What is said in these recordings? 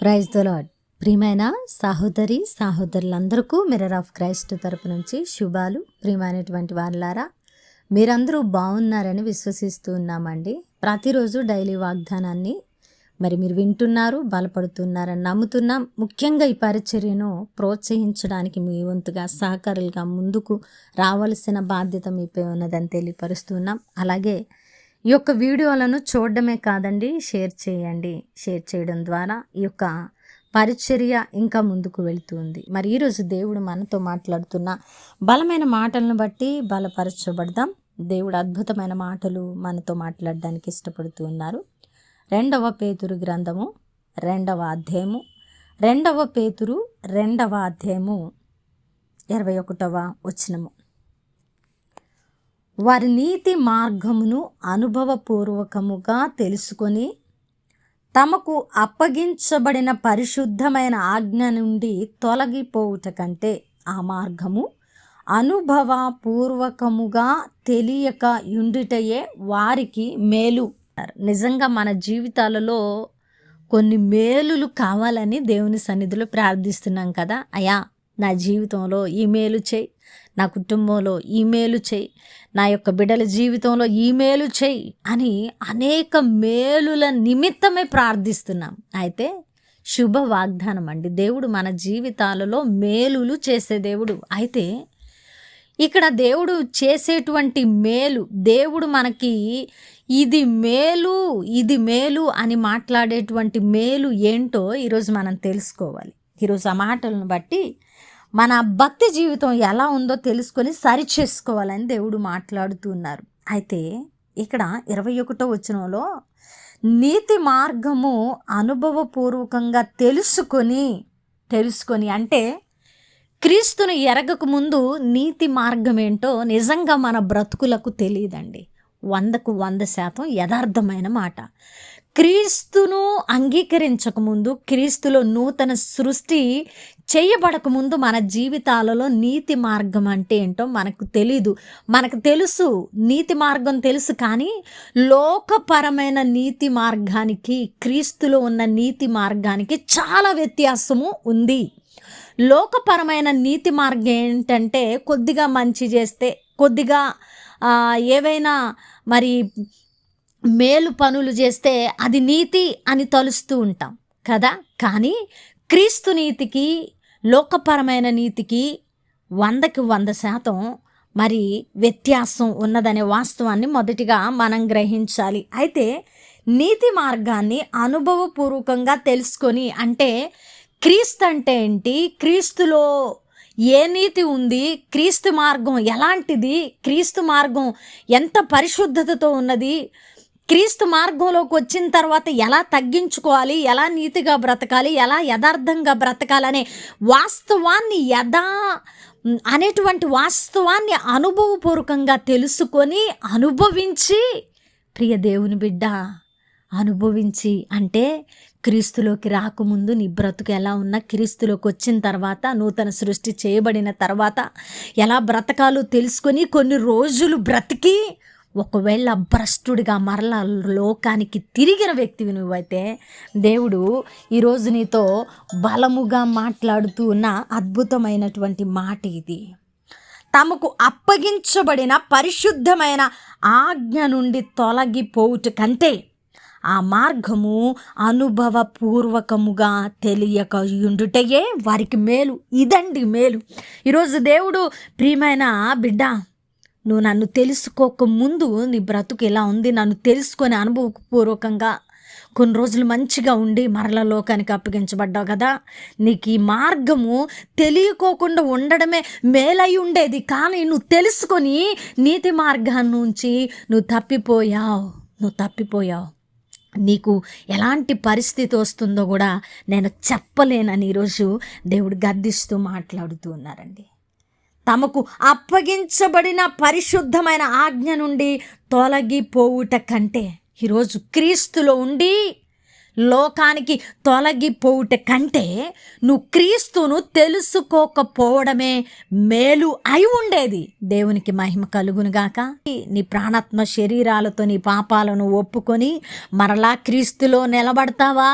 Praise the lord. ప్రియమైన సహోదరులందరికీ mirror of Christ తరపు నుంచి శుభాలు. ప్రియమైనటువంటి వారులారా, మీరందరూ బాగున్నారని విశ్వసిస్తూ ఉన్నామండి. ప్రతిరోజు డైలీ వాగ్దానాన్ని మీరు వింటున్నారు, బలపడుతున్నారని నమ్ముతున్నాం. ముఖ్యంగా ఈ పరిచర్యను ప్రోత్సహించడానికి మీ వంతుగా సహకారులుగా ముందుకు రావాల్సిన బాధ్యత మీపై ఉన్నదని తెలియపరుస్తున్నాం. అలాగే ఈ యొక్క వీడియోలను చూడడమే కాదండి, షేర్ చేయండి. షేర్ చేయడం ద్వారా ఈ యొక్క పరిచర్య ఇంకా ముందుకు వెళుతుంది. మరి ఈరోజు దేవుడు మనతో మాట్లాడుతున్న బలమైన మాటలను బట్టి బలపరచబడదాం. దేవుడు అద్భుతమైన మాటలు మనతో మాట్లాడడానికి ఇష్టపడుతూ ఉన్నారు. 2వ పేతురు గ్రంథము 2వ అధ్యాయము 21వ వచనము. వారి నీతి మార్గమును అనుభవపూర్వకముగా తెలుసుకొని తమకు అప్పగించబడిన పరిశుద్ధమైన ఆజ్ఞ నుండి తొలగిపోవుట కంటే ఆ మార్గము అనుభవపూర్వకముగా తెలియక యుండుటయే వారికి మేలు. నిజంగా మన జీవితాలలో కొన్ని మేలులు కావాలని దేవుని సన్నిధిలో ప్రార్థిస్తున్నాం కదా. అయ్యా, నా జీవితంలో ఈ మేలు చేయి, నా కుటుంబంలో ఈ మేలు చేయి, నా యొక్క బిడ్డల జీవితంలో ఈ మేలు చేయి అని అనేక మేలుల నిమిత్తమే ప్రార్థిస్తున్నాం. అయితే శుభ వాగ్దానం అండి, దేవుడు మన జీవితాలలో మేలులు చేసే దేవుడు. అయితే ఇక్కడ దేవుడు చేసేటువంటి మేలు, దేవుడు మనకి ఇది మేలు అని మాట్లాడేటువంటి మేలు ఏంటో ఈరోజు మనం తెలుసుకోవాలి. ఈరోజు ఆ మాటలను బట్టి మన భక్తి జీవితం ఎలా ఉందో తెలుసుకొని సరి చేసుకోవాలని దేవుడు మాట్లాడుతున్నారు. అయితే ఇక్కడ 21వ వచనంలో నీతి మార్గము అనుభవపూర్వకంగా తెలుసుకొని అంటే క్రీస్తును ఎరగక ముందు నీతి మార్గం ఏంటో నిజంగా మన బ్రతుకులకు తెలియదండి. 100% యథార్థమైన మాట. క్రీస్తును అంగీకరించకముందు, క్రీస్తులో నూతన సృష్టి చేయబడకముందు మన జీవితాలలో నీతి మార్గం అంటే ఏంటో మనకు తెలీదు. మనకు తెలుసు, నీతి మార్గం తెలుసు, కానీ లోకపరమైన నీతి మార్గానికి క్రీస్తులో ఉన్న నీతి మార్గానికి చాలా వ్యత్యాసము ఉంది. లోకపరమైన నీతి మార్గం ఏంటంటే కొద్దిగా మంచి చేస్తే, కొద్దిగా ఏవైనా మేలు పనులు చేస్తే అది నీతి అని తలుస్తూ ఉంటాం కదా. కానీ క్రీస్తు నీతికి, లోకపరమైన నీతికి 100% వ్యత్యాసం ఉన్నదనే వాస్తవాన్ని మొదటిగా మనం గ్రహించాలి. అయితే నీతి మార్గాన్ని అనుభవపూర్వకంగా తెలుసుకొని అంటే క్రీస్తు అంటే ఏంటి, క్రీస్తులో ఏ నీతి ఉంది, క్రీస్తు మార్గం ఎలాంటిది, క్రీస్తు మార్గం ఎంత పరిశుద్ధతతో ఉన్నది, క్రీస్తు మార్గంలోకి వచ్చిన తర్వాత ఎలా తగ్గించుకోవాలి, ఎలా నీతిగా బ్రతకాలి, ఎలా యథార్థంగా బ్రతకాలనే వాస్తవాన్ని అనేటువంటి వాస్తవాన్ని అనుభవపూర్వకంగా తెలుసుకొని అనుభవించి, ప్రియ దేవుని బిడ్డ, అనుభవించి అంటే క్రీస్తులోకి రాకముందు నీ బ్రతుకు ఎలా ఉన్నా, క్రీస్తులోకి వచ్చిన తర్వాత, నూతన సృష్టి చేయబడిన తర్వాత ఎలా బ్రతకాలో తెలుసుకొని కొన్ని రోజులు బ్రతికి ఒకవేళ భ్రష్టుడిగా మరలా లోకానికి తిరిగిన వ్యక్తివి నువ్వైతే దేవుడు ఈరోజు నీతో బలముగా మాట్లాడుతూ ఉన్న అద్భుతమైనటువంటి మాట ఇది. తమకు అప్పగించబడిన పరిశుద్ధమైన ఆజ్ఞ నుండి తొలగిపోవుట కంటే ఆ మార్గము అనుభవపూర్వకముగా తెలియక యుండుటయే వారికి మేలు. ఇదండి మేలు. ఈరోజు దేవుడు, ప్రియమైన బిడ్డ, నువ్వు నన్ను తెలుసుకోక ముందు నీ బ్రతుకు ఎలా ఉంది, నన్ను తెలుసుకొని అనుభవపూర్వకంగా కొన్ని రోజులు మంచిగా ఉండి మరల లోకానికి అప్పగించబడ్డావు కదా, నీకు ఈ మార్గము తెలియకోకుండా ఉండడమే మేలై ఉండేది. కానీ నువ్వు తెలుసుకొని నీతి మార్గాన్ని నుంచి నువ్వు తప్పిపోయావు. నీకు ఎలాంటి పరిస్థితి వస్తుందో కూడా నేను చెప్పలేనని ఈరోజు దేవుడు గద్దిస్తూ మాట్లాడుతూ ఉన్నారండి. తమకు అప్పగించబడిన పరిశుద్ధమైన ఆజ్ఞ నుండి తొలగిపోవుట కంటే, ఈరోజు క్రీస్తులో ఉండి లోకానికి తొలగిపోవుట కంటే నువ్వు క్రీస్తును తెలుసుకోకపోవడమే మేలు అయి ఉండేది. దేవునికి మహిమ కలుగునుగాక. నీ ప్రాణాత్మ శరీరాలతో నీ పాపాలను ఒప్పుకొని మరలా క్రీస్తులో నిలబడతావా?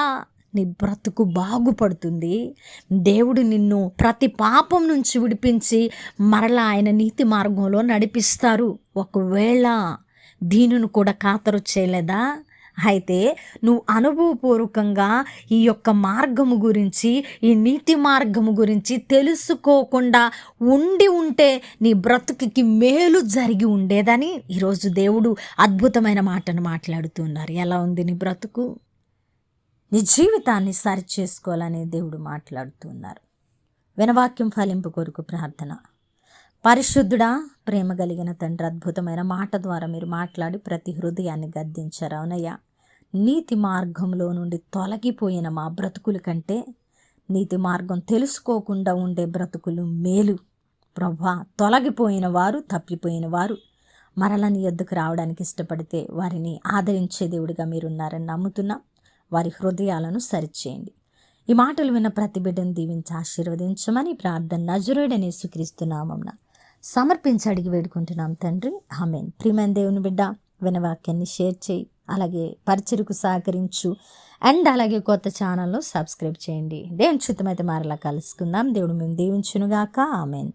నీ బ్రతుకు బాగుపడుతుంది. దేవుడు నిన్ను ప్రతి పాపం నుంచి విడిపించి మరలా ఆయన నీతి మార్గంలో నడిపిస్తారు. ఒకవేళ దీనిని కూడా ఖాతరు చేయలేదా? అయితే నువ్వు అనుభవపూర్వకంగా ఈ యొక్క మార్గము గురించి, ఈ నీతి మార్గము గురించి తెలుసుకోకుండా ఉంటే నీ బ్రతుకుకి మేలు జరిగి ఉండేదని ఈరోజు దేవుడు అద్భుతమైన మాటను మాట్లాడుతున్నారు. ఎలా ఉంది నీ బ్రతుకు? నీ జీవితాన్ని సరి చేసుకోవాలని దేవుడు మాట్లాడుతున్నారు. వినవాక్యం ఫలింపు కొరకు ప్రార్థన. పరిశుద్ధుడా, ప్రేమ కలిగిన తండ్రి, అద్భుతమైన మాట ద్వారా మీరు మాట్లాడి ప్రతి హృదయాన్ని గద్దించారు. అవునయ్యా, నీతి మార్గంలో నుండి తొలగిపోయిన మా బ్రతుకుల కంటే నీతి మార్గం తెలుసుకోకుండా ఉండే బ్రతుకులు మేలు. ప్రభా, తొలగిపోయిన వారు, తప్పిపోయిన వారు మరల నీ యొద్దకు రావడానికి ఇష్టపడితే వారిని ఆదరించే దేవుడిగా మీరున్నారని నమ్ముతున్నా. వారి హృదయాలను సరిచేయండి. ఈ మాటలు విన్న ప్రతి బిడ్డను దీవించి ఆశీర్వదించమని ప్రార్థన నజరేయుడైన యేసుక్రీస్తు నామమున సమర్పించి అడిగి వేడుకుంటున్నాం తండ్రి, ఆమేన్. ప్రియమైన దేవుని బిడ్డ, వినవాక్యాన్ని షేర్ చేయి, అలాగే పరిచర్యకు సహకరించు, అండ్ అలాగే కొత్త ఛానల్లో సబ్స్క్రైబ్ చేయండి. దేవుని చిత్తమైతే మరలా కలుసుకుందాం. దేవుడు మేము దీవించునుగాక. ఆమేన్.